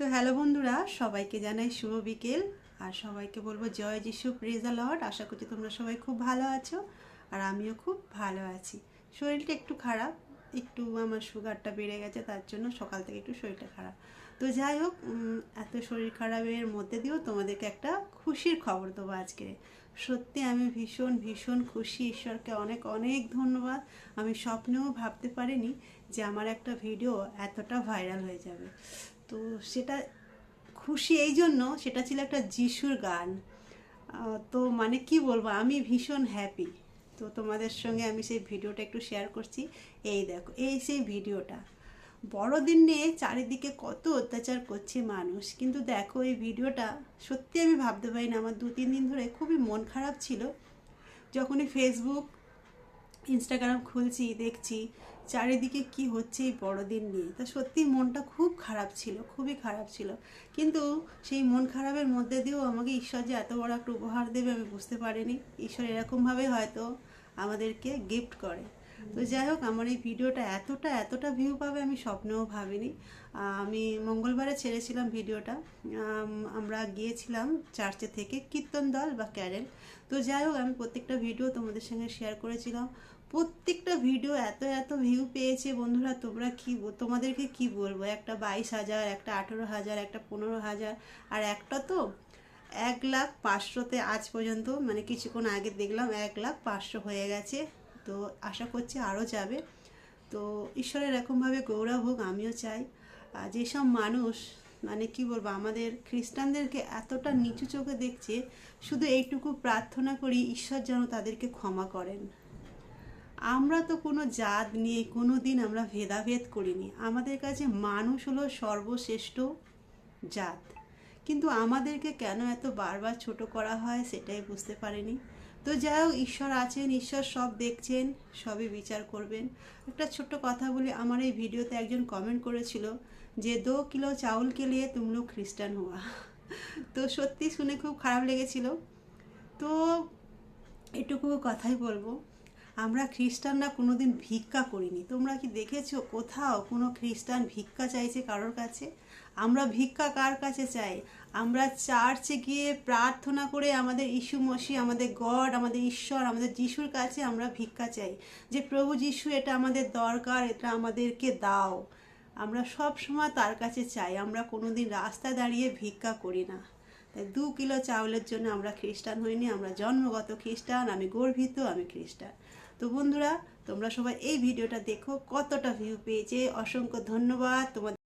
তো হ্যালো বন্ধুরা, সবাইকে জানাই শুভ বিকেল। আর সবাইকে বলবো জয় যিশু, প্রেজ দ্য লর্ড। আশা করছি তোমরা সবাই খুব ভালো আছো, আর আমিও খুব ভালো আছি। শরীরটা একটু খারাপ, একটু আমার সুগারটা বেড়ে গেছে, তার জন্য সকাল থেকে একটু শরীরটা খারাপ। তো যাই হোক, এত শরীর খারাপের মধ্যে দিয়েও তোমাদেরকে একটা খুশির খবর দেবো আজকে। সত্যি আমি ভীষণ ভীষণ খুশি, ঈশ্বরকে অনেক অনেক ধন্যবাদ। আমি স্বপ্নেও ভাবতে পারিনি যে আমার একটা ভিডিও এতটা ভাইরাল হয়ে যাবে। তো সেটা খুশি এই জন্য, সেটা ছিল একটা যিশুর গান। তো মানে কি বলবো, আমি ভীষণ হ্যাপি। তো তোমাদের সঙ্গে আমি সেই ভিডিওটা একটু শেয়ার করছি। এই দেখো, এই সেই ভিডিওটা। বড়দিন নিয়ে চারিদিকে কত অত্যাচার করছে মানুষ, কিন্তু দেখো এই ভিডিওটা সত্যি আমি ভাবতে পারি না। আমার 2-3 দিন ধরে খুবই মন খারাপ ছিল। যখনই ফেসবুক ইনস্টাগ্রাম খুলছি, দেখছি চারিদিকে কি হচ্ছে এই বড়দিন নিয়ে, তা সত্যি মনটা খুব খারাপ ছিল, খুবই খারাপ ছিল। কিন্তু সেই মন খারাপের মধ্যে দিয়েও আমাকে ঈশ্বর যে এত বড় একটা উপহার দেবে আমি বুঝতে পারিনি। ঈশ্বর এরকমভাবে হয়তো আমাদেরকে গিফট করে। তো যাই হোক, আমার এই ভিডিওটা এতটা এতটা ভিউ পাবে আমি স্বপ্নেও ভাবিনি। আমি মঙ্গলবারে ছেড়েছিলাম ভিডিওটা। আমরা গিয়েছিলাম চার্চে থেকে কীর্তন দল বা ক্যারেল। তো যাই হোক, আমি প্রত্যেকটা ভিডিও তোমাদের সঙ্গে শেয়ার করেছিলাম। প্রত্যেকটা ভিডিও এত এত ভিউ পেয়েছে বন্ধুরা, তোমরা তোমাদেরকে কি বলবো। একটা 22,000, একটা 18,000, একটা 15,000, আর একটা তো 1,05,000-তে আজ পর্যন্ত, মানে কিছুক্ষণ আগে দেখলাম 1,05,000 হয়ে গেছে। তো আশা করছি আরও যাবে। তো ঈশ্বরের এরকমভাবে গৌরব হোক, আমিও চাই। আর যেসব মানুষ, মানে কি বলবো, আমাদের খ্রিস্টানদেরকে এতটা নিচু চোখে দেখছে, শুধু এইটুকু প্রার্থনা করি ঈশ্বর যেন তাদেরকে ক্ষমা করেন। আমরা তো কোনো জাত নিয়ে কোনো দিন আমরা ভেদাভেদ করিনি। আমাদের কাছে মানুষ হলো সর্বশ্রেষ্ঠ জাত, কিন্তু আমাদেরকে কেন এত বারবার ছোট করা হয় সেটাই বুঝতে পারিনি। তো যাই হোক, ঈশ্বর আছেন, ঈশ্বর সব দেখছেন, সবই বিচার করবেন। একটা ছোট্ট কথা বলি, আমার এই ভিডিওতে একজন কমেন্ট করেছিল যে 2 কিলো চাউল কে লিয়ে তুম লোগ খ্রিস্টান হুয়া। তো সত্যি শুনে খুব খারাপ লেগেছিল। তো এটুকু কথাই বলবো, আমরা খ্রিস্টানরা কোনোদিন ভিক্ষা করিনি। তোমরা কি দেখেছো কোথাও কোনো খ্রিস্টান ভিক্ষা চাইছে কারোর কাছে? আমরা ভিক্ষা কার কাছে চাই? আমরা চার্চে গিয়ে প্রার্থনা করে আমাদের ইস্যু মসি, আমাদের গড, আমাদের ঈশ্বর, আমাদের যিশুর কাছে আমরা ভিক্ষা চাই যে প্রভু যিশু, এটা আমাদের দরকার, এটা আমাদেরকে দাও। আমরা সব সময় তার কাছে চাই। আমরা কোনোদিন রাস্তায় দাঁড়িয়ে ভিক্ষা করি না। তাই 2 কিলো চাউলের জন্য আমরা খ্রিস্টান হইনি। আমরা জন্মগত খ্রিস্টান, আমি গর্বিত, আমি খ্রিস্টান। তো বন্ধুরা, তোমরা সবাই এই ভিডিওটা দেখো, কতটা ভিউ পেয়েছে। অসংখ্য ধন্যবাদ তোমাদের।